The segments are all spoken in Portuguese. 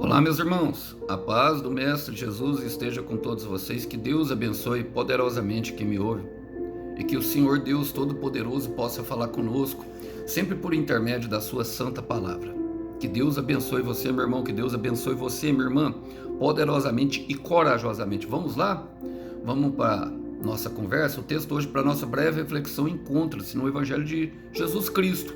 Olá, meus irmãos, a paz do Mestre Jesus esteja com todos vocês, que Deus abençoe poderosamente quem me ouve e que o Senhor Deus Todo-Poderoso possa falar conosco, sempre por intermédio da sua santa palavra. Que Deus abençoe você, meu irmão, que Deus abençoe você, minha irmã, poderosamente e corajosamente. Vamos lá? Vamos para nossa conversa. O texto hoje para nossa breve reflexão encontra-se no Evangelho de Jesus Cristo.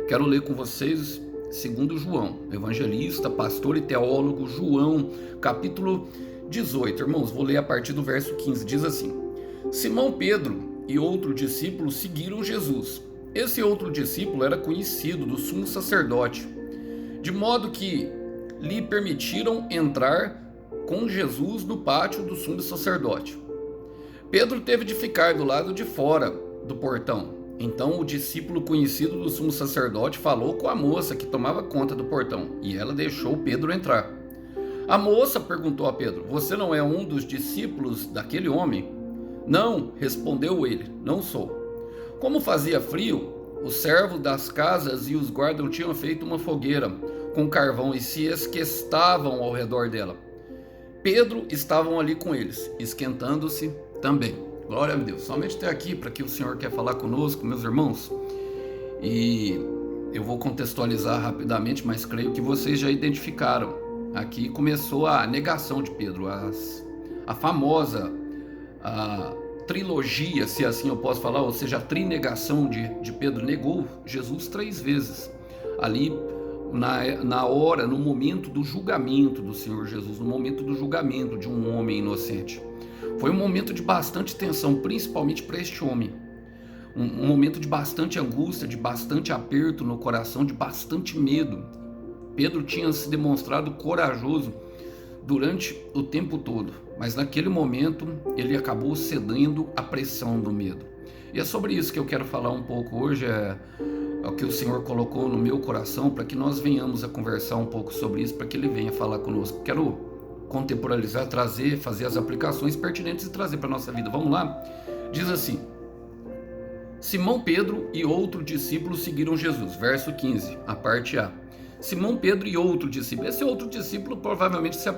Quero ler com vocês segundo João, evangelista, pastor e teólogo, João, capítulo 18. Irmãos, vou ler a partir do verso 15. Diz assim: Simão Pedro e outro discípulo seguiram Jesus. Esse outro discípulo era conhecido do sumo sacerdote, de modo que lhe permitiram entrar com Jesus no pátio do sumo sacerdote. Pedro teve de ficar do lado de fora do portão. Então o discípulo conhecido do sumo sacerdote falou com a moça que tomava conta do portão, e ela deixou Pedro entrar. A moça perguntou a Pedro: Você não é um dos discípulos daquele homem? Não, respondeu ele, não sou. Como fazia frio, os servos das casas e os guardas tinham feito uma fogueira com carvão e se esquestavam ao redor dela. Pedro estavam ali com eles, esquentando-se também. Glória a Deus. Somente até aqui para que o Senhor quer falar conosco, meus irmãos. E eu vou contextualizar rapidamente, mas creio que vocês já identificaram. Aqui começou a negação de Pedro, a famosa trilogia, se assim eu posso falar, ou seja, a trinegação de Pedro. Negou Jesus 3 vezes. Ali na hora, no momento do julgamento do Senhor Jesus, no momento do julgamento de um homem inocente. Foi um momento de bastante tensão, principalmente para este homem. Um momento de bastante angústia, de bastante aperto no coração, de bastante medo. Pedro tinha se demonstrado corajoso durante o tempo todo, mas naquele momento ele acabou cedendo à pressão do medo. E é sobre isso que eu quero falar um pouco hoje, é o que o Senhor colocou no meu coração, para que nós venhamos a conversar um pouco sobre isso, para que Ele venha falar conosco. Quero contemporalizar, trazer, fazer as aplicações pertinentes e trazer para a nossa vida. Vamos lá? Diz assim: Simão Pedro e outro discípulo seguiram Jesus. Verso 15, a parte A. Simão Pedro e outro discípulo. Esse outro discípulo provavelmente se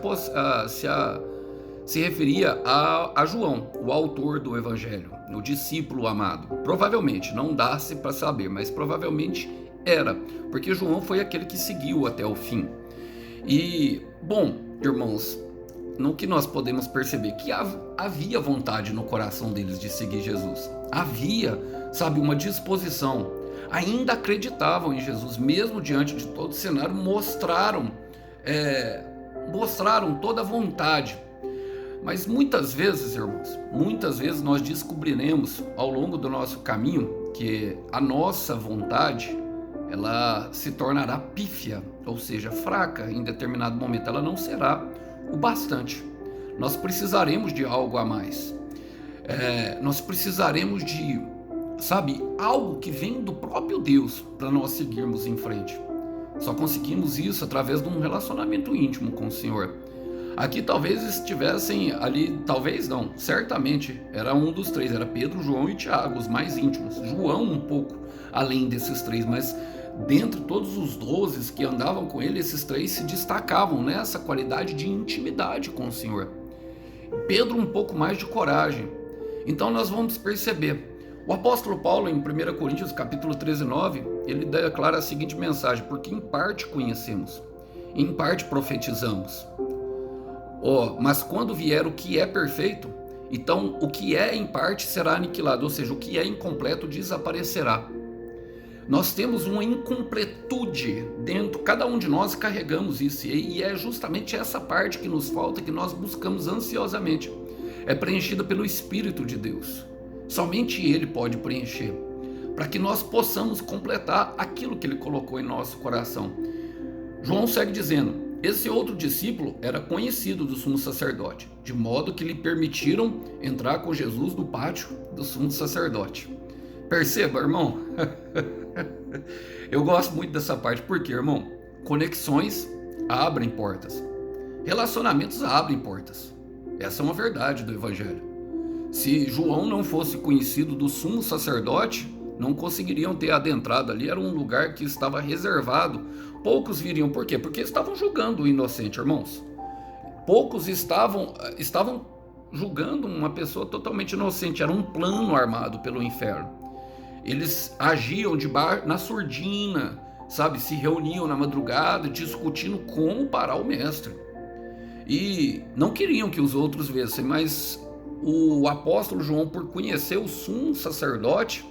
referia a João, o autor do Evangelho, o discípulo amado. Provavelmente, não dá-se para saber, mas provavelmente era, porque João foi aquele que seguiu até o fim. E, bom, irmãos, no que nós podemos perceber que havia vontade no coração deles de seguir Jesus. Havia, sabe, uma disposição. Ainda acreditavam em Jesus, mesmo diante de todo o cenário, mostraram toda a vontade. Mas muitas vezes, irmãos, nós descobriremos ao longo do nosso caminho que a nossa vontade, ela se tornará pífia, ou seja, fraca em determinado momento. Ela não será o bastante. Nós precisaremos de algo a mais. Nós precisaremos de, sabe, algo que vem do próprio Deus para nós seguirmos em frente. Só conseguimos isso através de um relacionamento íntimo com o Senhor. Aqui talvez estivessem ali, talvez não, certamente era um dos três, era Pedro, João e Tiago, os mais íntimos. João um pouco além desses três, mas dentre todos os 12 que andavam com ele, esses três se destacavam nessa qualidade de intimidade com o Senhor. Pedro um pouco mais de coragem. Então nós vamos perceber, o apóstolo Paulo em 1 Coríntios capítulo 13, 9, ele declara a seguinte mensagem: porque em parte conhecemos, em parte profetizamos. Mas quando vier o que é perfeito, então o que é em parte será aniquilado, ou seja, o que é incompleto desaparecerá. Nós temos uma incompletude dentro, cada um de nós carregamos isso, e é justamente essa parte que nos falta, que nós buscamos ansiosamente. É preenchida pelo Espírito de Deus. Somente Ele pode preencher, para que nós possamos completar aquilo que Ele colocou em nosso coração. João segue dizendo: esse outro discípulo era conhecido do sumo sacerdote, de modo que lhe permitiram entrar com Jesus no pátio do sumo sacerdote. Perceba, irmão? Eu gosto muito dessa parte, porque, irmão, conexões abrem portas, relacionamentos abrem portas. Essa é uma verdade do Evangelho. Se João não fosse conhecido do sumo sacerdote, não conseguiriam ter adentrado ali, era um lugar que estava reservado. Poucos viriam, por quê? Porque estavam julgando o inocente, irmãos. Poucos estavam julgando uma pessoa totalmente inocente, era um plano armado pelo inferno. Eles agiam na surdina, sabe? Se reuniam na madrugada, discutindo como parar o mestre. E não queriam que os outros vissem, mas o apóstolo João, por conhecer o sumo sacerdote,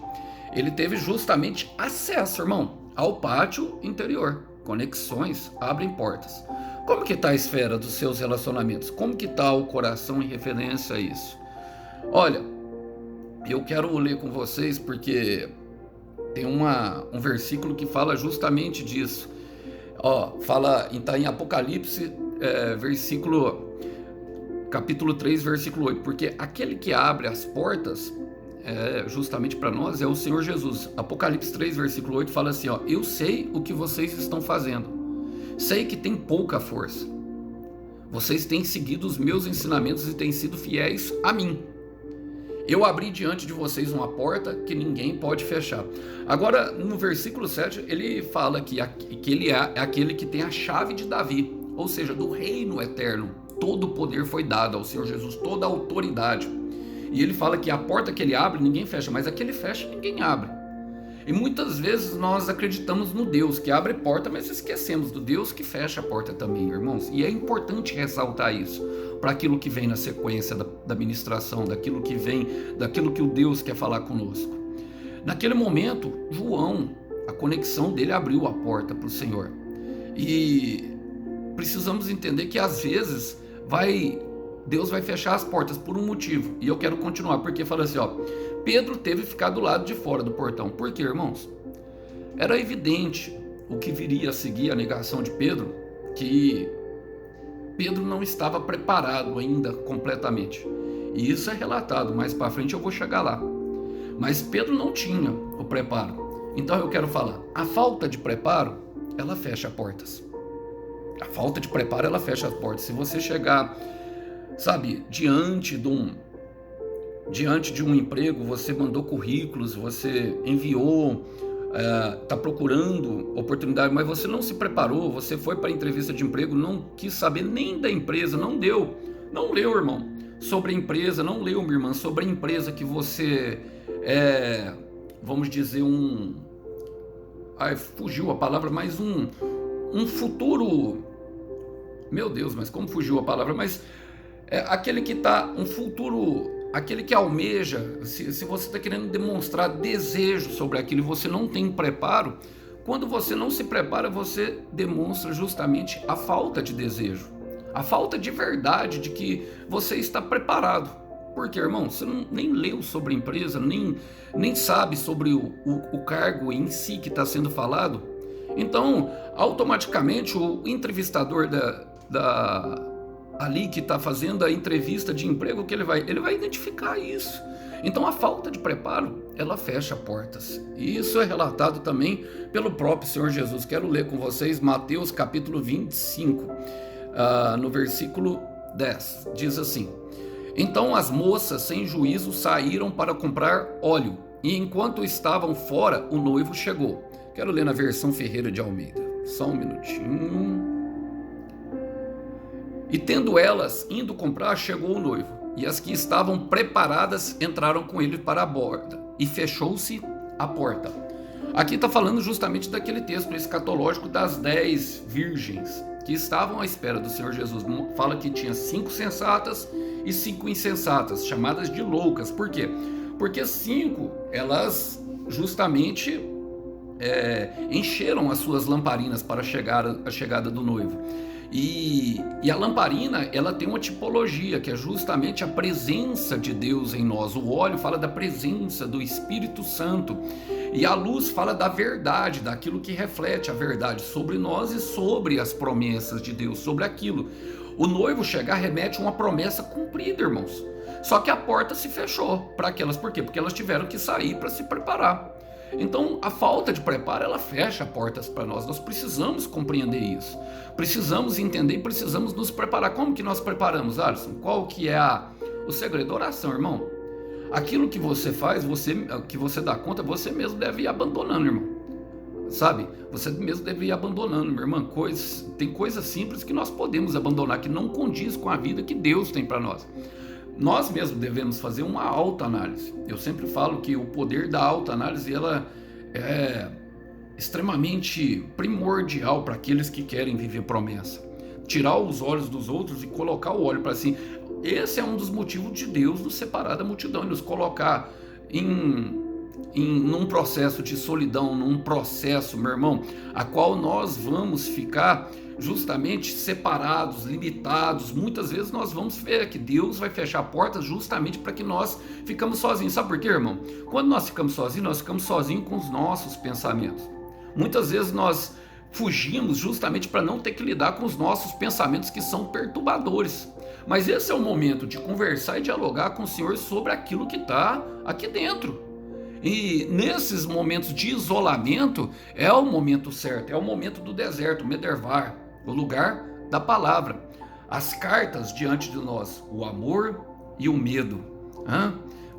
ele teve justamente acesso, irmão, ao pátio interior. Conexões abrem portas. Como que está a esfera dos seus relacionamentos? Como que está o coração em referência a isso? Olha, eu quero ler com vocês porque tem um versículo que fala justamente disso. Está em Apocalipse, capítulo 3, versículo 8. Porque aquele que abre as portas, justamente para nós, é o Senhor Jesus. Apocalipse 3, versículo 8 fala assim, eu sei o que vocês estão fazendo. Sei que tem pouca força. Vocês têm seguido os meus ensinamentos e têm sido fiéis a mim. Eu abri diante de vocês uma porta que ninguém pode fechar. Agora, no versículo 7, ele fala que ele é aquele que tem a chave de Davi, ou seja, do reino eterno. Todo o poder foi dado ao Senhor Jesus, toda a autoridade. E ele fala que a porta que ele abre, ninguém fecha, mas a que ele fecha, ninguém abre. E muitas vezes nós acreditamos no Deus que abre porta, mas esquecemos do Deus que fecha a porta também, irmãos. E é importante ressaltar isso para aquilo que vem na sequência da ministração, daquilo que o Deus quer falar conosco. Naquele momento, João, a conexão dele abriu a porta para o Senhor. E precisamos entender que às vezes Deus vai fechar as portas por um motivo. E eu quero continuar, porque fala assim, Pedro teve que ficar do lado de fora do portão. Por quê, irmãos? Era evidente o que viria a seguir a negação de Pedro, que Pedro não estava preparado ainda completamente. E isso é relatado, mais para frente eu vou chegar lá. Mas Pedro não tinha o preparo. Então eu quero falar, a falta de preparo, ela fecha portas. A falta de preparo, ela fecha as portas. Se você chegar, sabe, diante de um emprego, você mandou currículos, você enviou, está procurando oportunidade, mas você não se preparou, você foi para a entrevista de emprego, não quis saber nem da empresa, não leu, irmão, sobre a empresa, não leu, minha irmã, sobre a empresa que você vamos dizer, fugiu a palavra, mas um futuro, meu Deus, mas como fugiu a palavra, mas aquele que está, um futuro, aquele que almeja, se você está querendo demonstrar desejo sobre aquilo e você não tem preparo, quando você não se prepara, você demonstra justamente a falta de desejo, a falta de verdade de que você está preparado. Porque, irmão, você nem leu sobre a empresa, nem sabe sobre o cargo em si que está sendo falado. Então, automaticamente, o entrevistador ali que está fazendo a entrevista de emprego, que ele vai identificar isso. Então a falta de preparo, ela fecha portas. E isso é relatado também pelo próprio Senhor Jesus. Quero ler com vocês Mateus capítulo 25, no versículo 10. Diz assim: Então as moças sem juízo saíram para comprar óleo, e enquanto estavam fora, o noivo chegou. Quero ler na versão Ferreira de Almeida. Só um minutinho. E tendo elas indo comprar, chegou o noivo, e as que estavam preparadas entraram com ele para a borda, e fechou-se a porta. Aqui está falando justamente daquele texto escatológico das 10 virgens que estavam à espera do Senhor Jesus. Fala que tinha 5 sensatas e 5 insensatas, chamadas de loucas. Por quê? Porque 5, elas justamente encheram as suas lamparinas para a chegada do noivo. E a lamparina, ela tem uma tipologia, que é justamente a presença de Deus em nós. O óleo fala da presença do Espírito Santo. E a luz fala da verdade, daquilo que reflete a verdade sobre nós e sobre as promessas de Deus, sobre aquilo. O noivo chegar remete a uma promessa cumprida, irmãos. Só que a porta se fechou para aquelas. Por quê? Porque elas tiveram que sair para se preparar. Então, a falta de preparo, ela fecha portas para nós. Nós precisamos compreender isso. Precisamos entender e precisamos nos preparar. Como que nós preparamos, Alisson? Qual que é o segredo? Oração, irmão. aquilo que você faz, que você dá conta, você mesmo deve ir abandonando, irmão. Sabe? Você mesmo deve ir abandonando, minha irmã. Tem coisas simples que nós podemos abandonar, que não condiz com a vida que Deus tem para nós. Nós mesmos devemos fazer uma autoanálise. Eu sempre falo que o poder da autoanálise, ela é extremamente primordial para aqueles que querem viver promessa. Tirar os olhos dos outros e colocar o olho para si. Esse é um dos motivos de Deus nos separar da multidão e nos colocar num processo de solidão, num processo, meu irmão, a qual nós vamos ficar justamente separados, limitados. Muitas vezes nós vamos ver que Deus vai fechar portas justamente para que nós ficamos sozinhos. Sabe por quê, irmão? Quando nós ficamos sozinhos com os nossos pensamentos. Muitas vezes nós fugimos justamente para não ter que lidar com os nossos pensamentos que são perturbadores. Mas esse é o momento de conversar e dialogar com o Senhor sobre aquilo que está aqui dentro. E nesses momentos de isolamento é o momento certo, é o momento do deserto, Medervar, o lugar da palavra. As cartas diante de nós, o amor e o medo.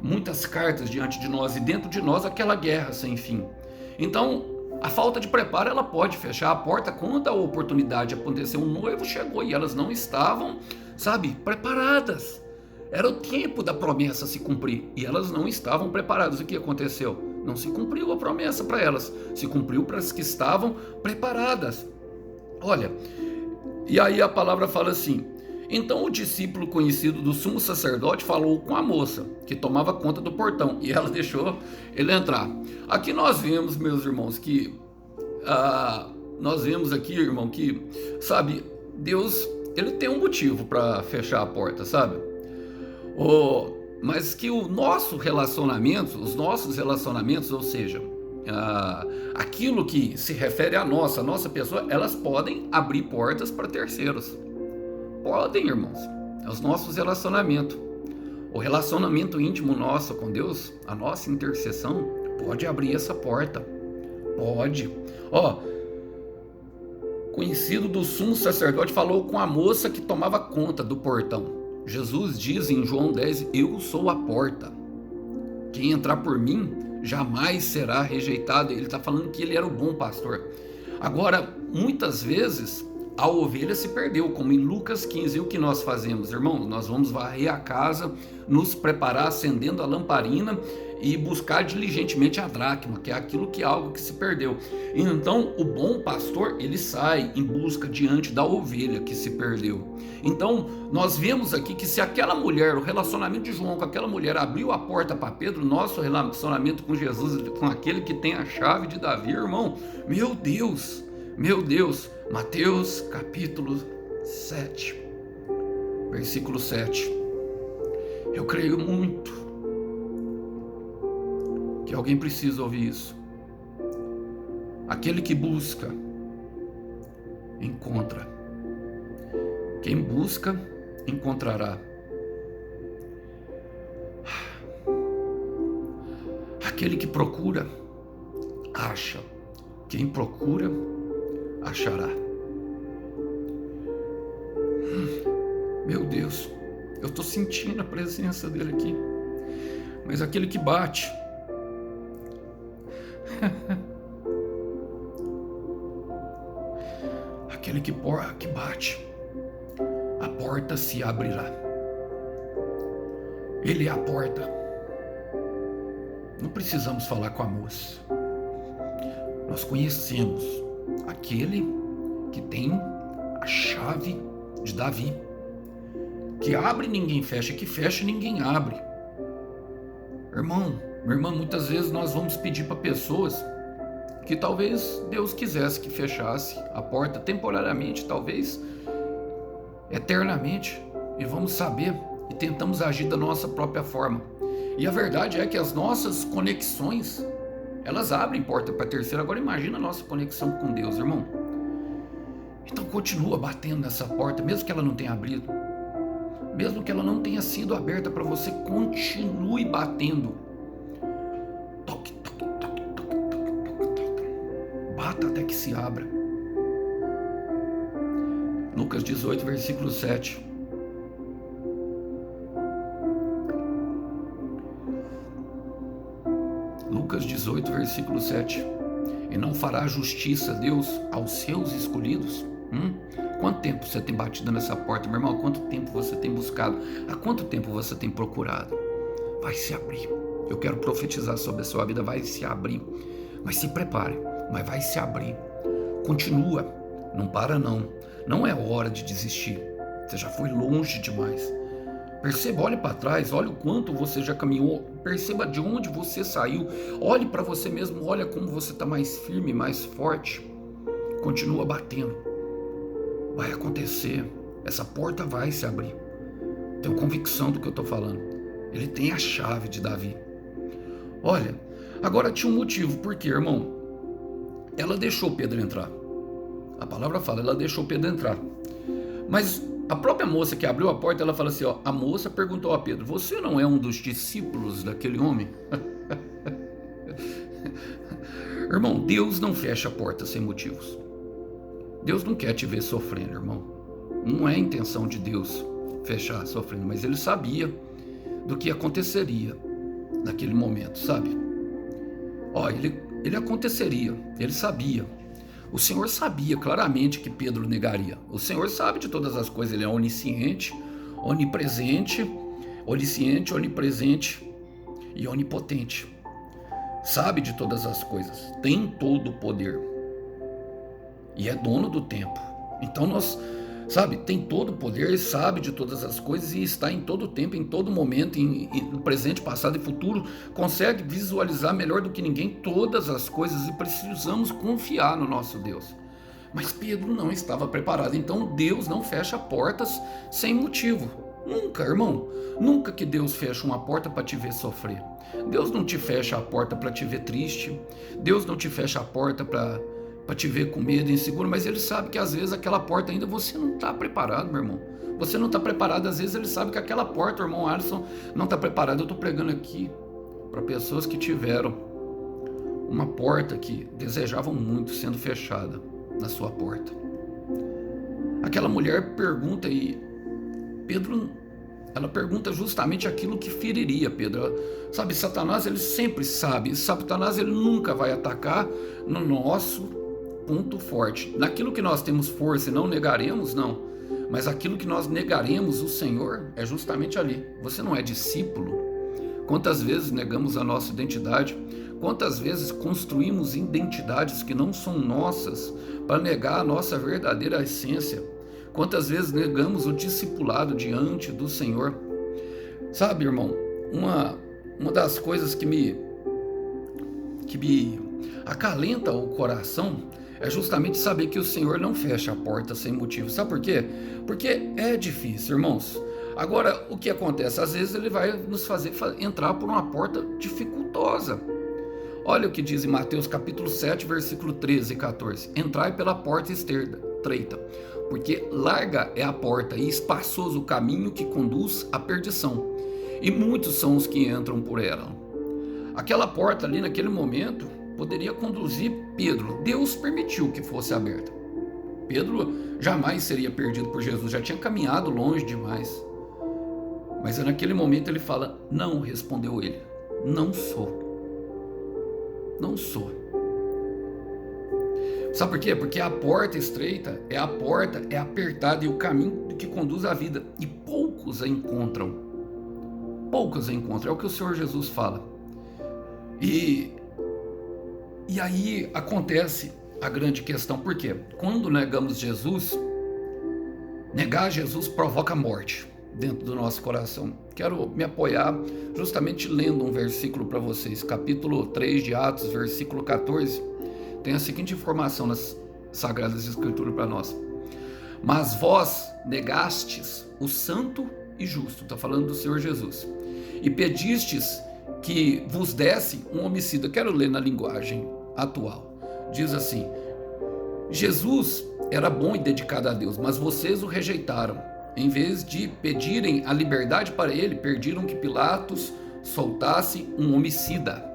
Muitas cartas diante de nós e dentro de nós aquela guerra sem fim. Então, a falta de preparo, ela pode fechar a porta quando a oportunidade aconteceu. O noivo chegou e elas não estavam, preparadas. Era o tempo da promessa se cumprir e elas não estavam preparadas. O que aconteceu? Não se cumpriu a promessa para elas, se cumpriu para as que estavam preparadas. Olha, e aí a palavra fala assim: então o discípulo conhecido do sumo sacerdote falou com a moça que tomava conta do portão e ela deixou ele entrar. Aqui nós vemos, meus irmãos, que Deus, ele tem um motivo para fechar a porta, sabe? Mas que os nossos relacionamentos, ou seja, aquilo que se refere a nossa pessoa, elas podem abrir portas para terceiros. Podem, irmãos. É os nossos relacionamentos. O relacionamento íntimo nosso com Deus, a nossa intercessão, pode abrir essa porta. Pode. Conhecido do sumo sacerdote falou com a moça que tomava conta do portão. Jesus diz em João 10, eu sou a porta. Quem entrar por mim jamais será rejeitado. Ele está falando que ele era o bom pastor. Agora, muitas vezes, a ovelha se perdeu, como em Lucas 15. E o que nós fazemos, irmão? Nós vamos varrer a casa, nos preparar, acendendo a lamparina e buscar diligentemente a dracma, que é algo que se perdeu. Então, o bom pastor, ele sai em busca diante da ovelha que se perdeu. Então, nós vemos aqui que se aquela mulher, o relacionamento de João com aquela mulher abriu a porta para Pedro, nosso relacionamento com Jesus, com aquele que tem a chave de Davi, irmão, meu Deus, Mateus capítulo 7, versículo 7. Eu creio muito que alguém precisa ouvir isso. Aquele que busca, encontra. Quem busca, encontrará. Aquele que procura, acha. Quem procura, achará. Meu Deus, eu estou sentindo a presença dele aqui. Mas aquele que bate, aquele que bate, a porta se abrirá. Ele é a porta. Não precisamos falar com a moça. Nós conhecemos aquele que tem a chave de Davi, que abre e ninguém fecha, que fecha e ninguém abre. Irmão, minha irmã, muitas vezes nós vamos pedir para pessoas que talvez Deus quisesse que fechasse a porta temporariamente, talvez eternamente, e vamos saber e tentamos agir da nossa própria forma. E a verdade é que as nossas conexões, elas abrem porta para terceiro. Agora imagina a nossa conexão com Deus, irmão. Então continua batendo nessa porta, mesmo que ela não tenha abrido, mesmo que ela não tenha sido aberta para você, continue batendo. Toque, toque, toque, toque, toque, toque, toque. Bata até que se abra. Lucas 18, versículo 7. Lucas 18, versículo 7. E não fará justiça Deus aos seus escolhidos? Quanto tempo você tem batido nessa porta, meu irmão? Há quanto tempo você tem buscado? Há quanto tempo você tem procurado? Vai se abrir. Eu quero profetizar sobre a sua vida. Vai se abrir. Mas se prepare. Mas vai se abrir. Continua. Não para não. Não é hora de desistir. Você já foi longe demais. Perceba, olhe para trás, olhe o quanto você já caminhou, perceba de onde você saiu, olhe para você mesmo, olha como você está mais firme, mais forte. Continua batendo. Vai acontecer. Essa porta vai se abrir. Tenho convicção do que eu estou falando. Ele tem a chave de Davi. Olha, agora tinha um motivo. Por quê, irmão? Ela deixou Pedro entrar. A palavra fala, ela deixou Pedro entrar. Mas a própria moça que abriu a porta, ela fala assim, ó, a moça perguntou a Pedro, você não é um dos discípulos daquele homem? Irmão, Deus não fecha a porta sem motivos. Deus não quer te ver sofrendo, irmão. Não é a intenção de Deus fechar sofrendo, mas ele sabia do que aconteceria naquele momento, sabe? Ó, ele aconteceria, ele sabia. O Senhor sabia claramente que Pedro negaria. O Senhor sabe de todas as coisas, ele é onisciente, onipresente, onisciente, onipresente e onipotente. Sabe de todas as coisas, tem todo o poder e é dono do tempo. Então tem todo o poder, sabe de todas as coisas e está em todo o tempo, em todo momento, no presente, passado e futuro, consegue visualizar melhor do que ninguém todas as coisas e precisamos confiar no nosso Deus. Mas Pedro não estava preparado, então Deus não fecha portas sem motivo. Nunca, irmão, nunca que Deus fecha uma porta para te ver sofrer. Deus não te fecha a porta para te ver triste, Deus não te fecha a porta para te ver com medo e inseguro, mas ele sabe que às vezes aquela porta ainda você não está preparado, meu irmão. Você não está preparado, às vezes ele sabe que aquela porta, o irmão Alisson, não está preparado. Eu estou pregando aqui para pessoas que tiveram uma porta que desejavam muito sendo fechada na sua porta. Aquela mulher pergunta e ela pergunta justamente aquilo que feriria Pedro. Sabe, Satanás, ele sempre sabe. Satanás, ele nunca vai atacar no nosso ponto forte. Naquilo que nós temos força e não negaremos, não. Mas aquilo que nós negaremos o Senhor é justamente ali. Você não é discípulo? Quantas vezes negamos a nossa identidade? Quantas vezes construímos identidades que não são nossas para negar a nossa verdadeira essência? Quantas vezes negamos o discipulado diante do Senhor? Sabe, irmão, uma das coisas que me acalenta o coração é justamente saber que o Senhor não fecha a porta sem motivo. Sabe por quê? Porque é difícil, irmãos. Agora, o que acontece? Às vezes ele vai nos fazer entrar por uma porta dificultosa. Olha o que diz em Mateus capítulo 7, versículo 13 e 14. Entrai pela porta estreita, porque larga é a porta e espaçoso o caminho que conduz à perdição, e muitos são os que entram por ela. Aquela porta ali naquele momento poderia conduzir Pedro. Deus permitiu que fosse aberta. Pedro jamais seria perdido por Jesus, já tinha caminhado longe demais. Mas naquele momento ele fala, não, respondeu ele, não sou. Não sou. Sabe por quê? Porque a porta estreita é apertada e o caminho que conduz à vida. E poucos a encontram. Poucos a encontram. É o que o Senhor Jesus fala. E aí acontece a grande questão. Por quê? Quando negamos Jesus, negar Jesus provoca morte dentro do nosso coração. Quero me apoiar justamente lendo um versículo para vocês. Capítulo 3 de Atos, versículo 14. Tem a seguinte informação nas Sagradas Escrituras para nós. Mas vós negastes o santo e justo, está falando do Senhor Jesus, e pedistes que vos desse um homicida. Quero ler na linguagem atual. Diz assim, Jesus era bom e dedicado a Deus, mas vocês o rejeitaram. Em vez de pedirem a liberdade para ele, pediram que Pilatos soltasse um homicida.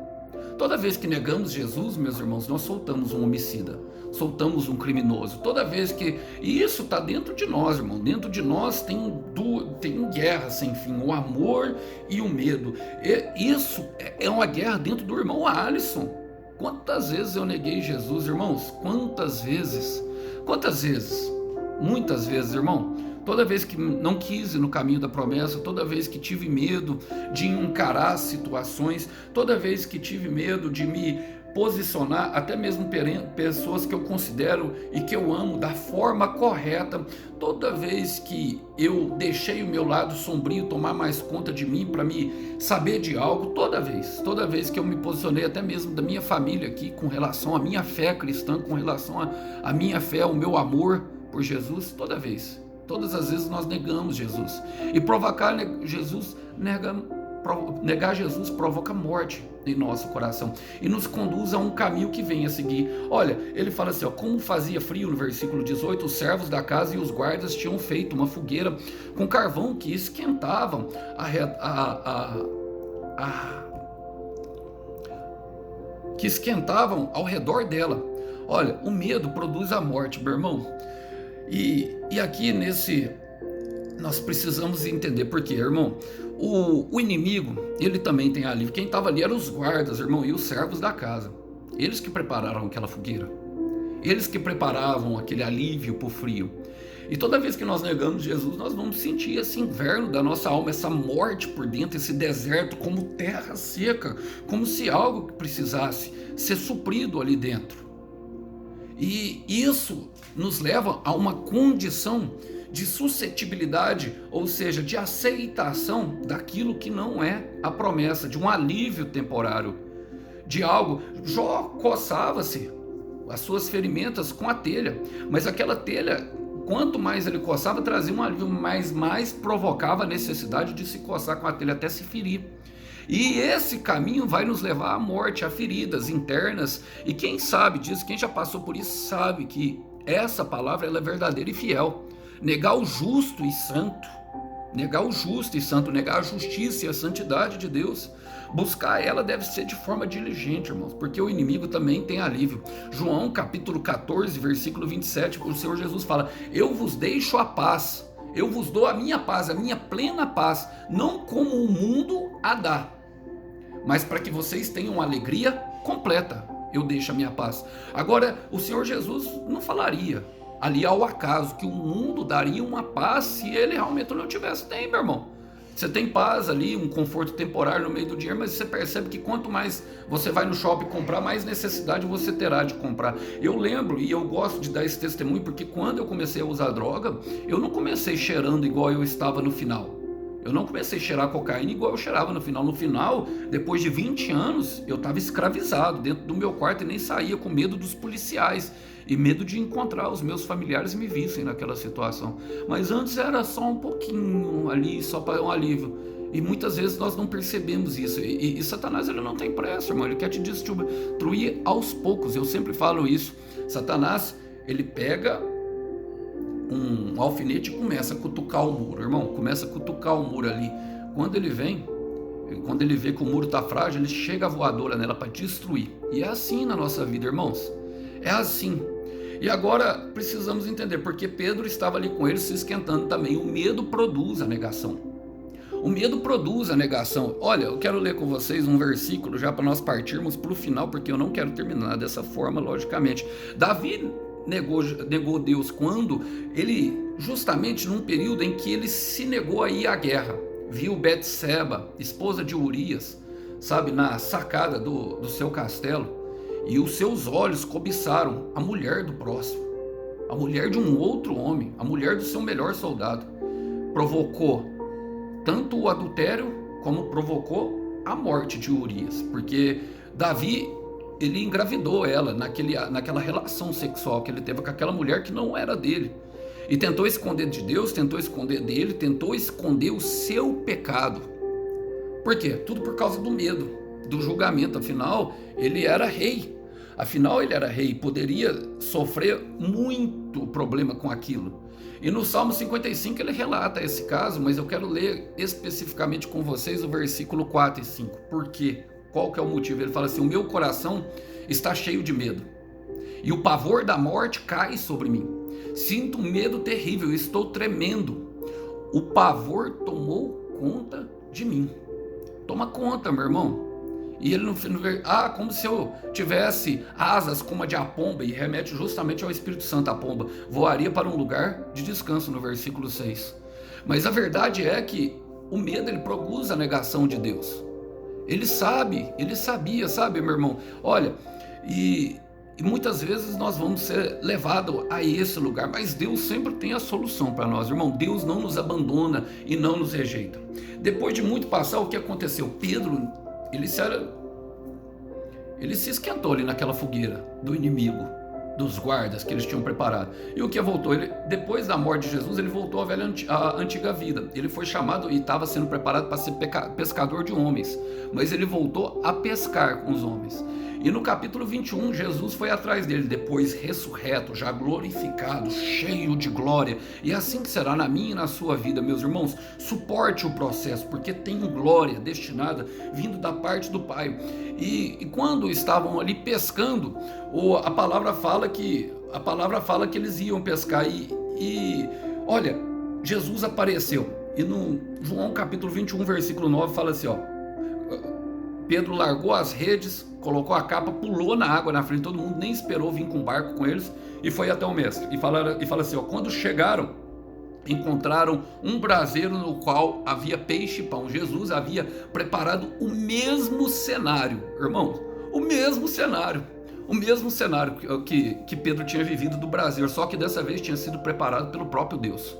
Toda vez que negamos Jesus, meus irmãos, nós soltamos um homicida. soltamos um criminoso. Toda vez que... E isso está dentro de nós, irmão. Dentro de nós tem guerra sem fim, o amor e o medo. Isso é uma guerra dentro do irmão Alisson. Quantas vezes eu neguei Jesus, irmãos? Quantas vezes? Quantas vezes? Muitas vezes, irmão. Toda vez que não quis ir no caminho da promessa, toda vez que tive medo de encarar situações, toda vez que tive medo de me posicionar, até mesmo pessoas que eu considero e que eu amo da forma correta, toda vez que eu deixei o meu lado sombrio tomar mais conta de mim para me saber de algo, toda vez que eu me posicionei até mesmo da minha família aqui com relação à minha fé cristã, com relação à minha fé, ao meu amor por Jesus, todas as vezes nós negamos Jesus. E negar Jesus provoca morte em nosso coração e nos conduz a um caminho que vem a seguir. Olha, ele fala assim, ó, como fazia frio, no versículo 18, os servos da casa e os guardas tinham feito uma fogueira com carvão que esquentavam ao redor dela. Olha, o medo produz a morte, meu irmão. E aqui nós precisamos entender por quê, irmão. O inimigo, ele também tem alívio. Quem estava ali eram os guardas, irmão, e os servos da casa. Eles que prepararam aquela fogueira. Eles que preparavam aquele alívio para o frio. E toda vez que nós negamos Jesus, nós vamos sentir esse inverno da nossa alma, essa morte por dentro, esse deserto como terra seca, como se algo que precisasse ser suprido ali dentro. E isso nos leva a uma condição de suscetibilidade, ou seja, de aceitação daquilo que não é a promessa, de um alívio temporário, de algo. Jó coçava-se as suas ferimentas com a telha, mas aquela telha, quanto mais ele coçava, trazia um alívio, mas mais provocava a necessidade de se coçar com a telha até se ferir. E esse caminho vai nos levar à morte, a feridas internas. E quem sabe disso, quem já passou por isso, sabe que essa palavra ela é verdadeira e fiel. Negar o justo e santo, negar a justiça e a santidade de Deus, buscar ela deve ser de forma diligente, irmãos, porque o inimigo também tem alívio. João capítulo 14, versículo 27, o Senhor Jesus fala, eu vos deixo a paz, eu vos dou a minha paz, a minha plena paz, não como o mundo a dá, mas para que vocês tenham alegria completa, eu deixo a minha paz. Agora, o Senhor Jesus não falaria ali ao acaso que o mundo daria uma paz se ele realmente não tivesse. Tem, meu irmão. Você tem paz ali, um conforto temporário no meio do dinheiro, mas você percebe que quanto mais você vai no shopping comprar, mais necessidade você terá de comprar. Eu lembro, e eu gosto de dar esse testemunho, porque quando eu comecei a usar droga, eu não comecei cheirando igual eu estava no final. Eu não comecei a cheirar cocaína igual eu cheirava no final. No final, depois de 20 anos, eu estava escravizado dentro do meu quarto e nem saía, com medo dos policiais e medo de encontrar os meus familiares me vissem naquela situação. Mas antes era só um pouquinho ali, só para um alívio. E muitas vezes nós não percebemos isso. E Satanás, ele não tem pressa, irmão. Ele quer te destruir aos poucos. Eu sempre falo isso. Satanás, ele pega um alfinete e começa a cutucar o muro, irmão, começa a cutucar o muro ali. Quando ele vê que o muro está frágil, ele chega a voadora nela para destruir. E é assim na nossa vida, irmãos, é assim. E agora precisamos entender, porque Pedro estava ali com ele se esquentando também. O medo produz a negação. O medo produz a negação. Olha, eu quero ler com vocês um versículo já para nós partirmos para o final, porque eu não quero terminar dessa forma, logicamente. Davi negou Deus quando ele, justamente num período em que ele se negou a ir à guerra, viu Betseba, esposa de Urias, sabe, na sacada do seu castelo, e os seus olhos cobiçaram a mulher do próximo, a mulher de um outro homem, a mulher do seu melhor soldado. Provocou tanto o adultério como provocou a morte de Urias, porque Davi, ele engravidou ela naquela relação sexual que ele teve com aquela mulher que não era dele. E tentou esconder de Deus, tentou esconder dele, tentou esconder o seu pecado. Por quê? Tudo por causa do medo, do julgamento. Afinal, ele era rei. Poderia sofrer muito problema com aquilo. E no Salmo 55 ele relata esse caso, mas eu quero ler especificamente com vocês o versículo 4 e 5. Por quê? Qual que é o motivo? Ele fala assim, o meu coração está cheio de medo. e o pavor da morte cai sobre mim. Sinto um medo terrível, estou tremendo. O pavor tomou conta de mim. Toma conta, meu irmão. E ele como se eu tivesse asas como a de a pomba, e remete justamente ao Espírito Santo, a pomba voaria para um lugar de descanso, no versículo 6. Mas a verdade é que o medo, ele produz a negação de Deus. Ele sabia, sabe, meu irmão? Olha, e muitas vezes nós vamos ser levados a esse lugar, mas Deus sempre tem a solução para nós, irmão. Deus não nos abandona e não nos rejeita. Depois de muito passar, o que aconteceu? Pedro, ele se esquentou ali naquela fogueira do inimigo, dos guardas que eles tinham preparado. E o que voltou? Depois da morte de Jesus, ele voltou à antiga vida. Ele foi chamado e estava sendo preparado para ser pescador de homens, mas ele voltou a pescar com os homens. E no capítulo 21, Jesus foi atrás dele, depois ressurreto, já glorificado, cheio de glória. E assim que será na minha e na sua vida, meus irmãos. Suporte o processo, porque tem glória destinada, vindo da parte do Pai. E quando estavam ali pescando, a palavra fala que eles iam pescar. E olha, Jesus apareceu. E no João capítulo 21, versículo 9, fala assim, ó. Pedro largou as redes, colocou a capa, pulou na água na frente de todo mundo, nem esperou vir com o barco com eles e foi até o mestre. E fala assim, ó, quando chegaram, encontraram um braseiro no qual havia peixe e pão. Jesus havia preparado o mesmo cenário, irmãos, o mesmo cenário que Pedro tinha vivido do braseiro, só que dessa vez tinha sido preparado pelo próprio Deus.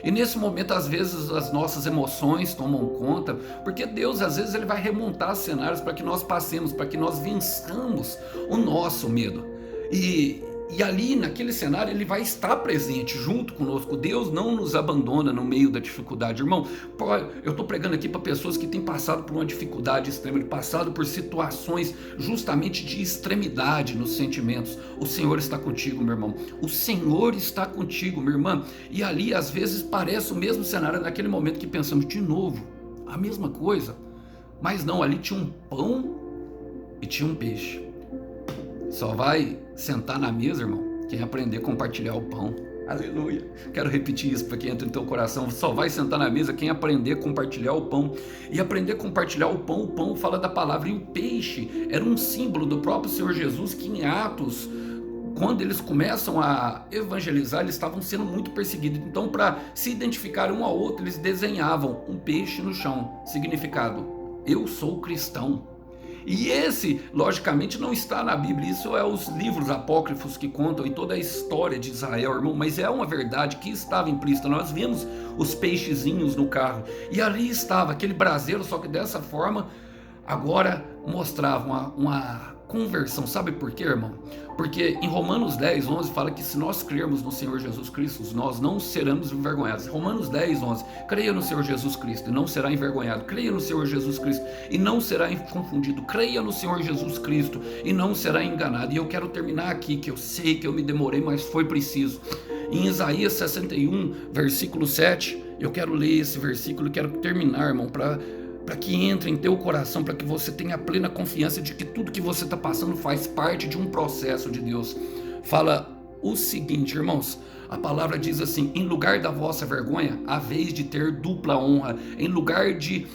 E nesse momento, às vezes, as nossas emoções tomam conta, porque Deus, às vezes, ele vai remontar cenários para que nós passemos, para que nós vençamos o nosso medo. E ali, naquele cenário, ele vai estar presente junto conosco. Deus não nos abandona no meio da dificuldade. Irmão, eu estou pregando aqui para pessoas que têm passado por uma dificuldade extrema, passado por situações justamente de extremidade nos sentimentos. O Senhor está contigo, meu irmão. O Senhor está contigo, minha irmã. E ali, às vezes, parece o mesmo cenário naquele momento que pensamos de novo, a mesma coisa. Mas não, ali tinha um pão e tinha um peixe. Só vai sentar na mesa, irmão, quem aprender a compartilhar o pão. Aleluia. Quero repetir isso para que entre no teu coração. Só vai sentar na mesa quem aprender a compartilhar o pão. E aprender a compartilhar o pão fala da palavra. E o peixe era um símbolo do próprio Senhor Jesus, que em Atos, quando eles começam a evangelizar, eles estavam sendo muito perseguidos. Então, para se identificar um ao outro, eles desenhavam um peixe no chão. Significado: eu sou cristão. E esse, logicamente, não está na Bíblia. Isso é os livros apócrifos que contam e toda a história de Israel, irmão. Mas é uma verdade que estava implícita. Nós vimos os peixezinhos no carro. E ali estava aquele braseiro, só que dessa forma, agora mostrava uma conversão. Sabe por quê, irmão? Porque em Romanos 10, 11 fala que se nós crermos no Senhor Jesus Cristo, nós não seremos envergonhados. Romanos 10, 11, creia no Senhor Jesus Cristo e não será envergonhado. Creia no Senhor Jesus Cristo e não será confundido. Creia no Senhor Jesus Cristo e não será enganado. E eu quero terminar aqui, que eu sei que eu me demorei, mas foi preciso. Em Isaías 61, versículo 7, eu quero ler esse versículo e quero terminar, irmão, para que entre em teu coração, para que você tenha plena confiança de que tudo que você está passando faz parte de um processo de Deus. Fala o seguinte, irmãos, a palavra diz assim: em lugar da vossa vergonha, haveis de ter dupla honra, em lugar de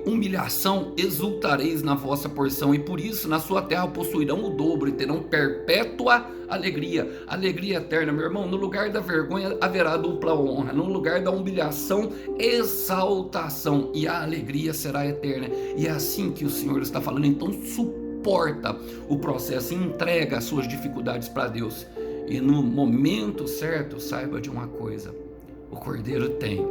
humilhação, exultareis na vossa porção, e por isso na sua terra possuirão o dobro e terão perpétua alegria, alegria eterna, meu irmão. No lugar da vergonha haverá dupla honra, no lugar da humilhação, exaltação, e a alegria será eterna. E é assim que o Senhor está falando. Então suporta o processo, entrega as suas dificuldades para Deus, e no momento certo, saiba de uma coisa: o Cordeiro tem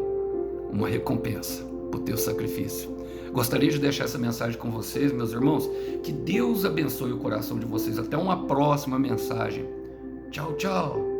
uma recompensa o teu sacrifício. Gostaria de deixar essa mensagem com vocês, meus irmãos. Que Deus abençoe o coração de vocês. Até uma próxima mensagem. Tchau, tchau.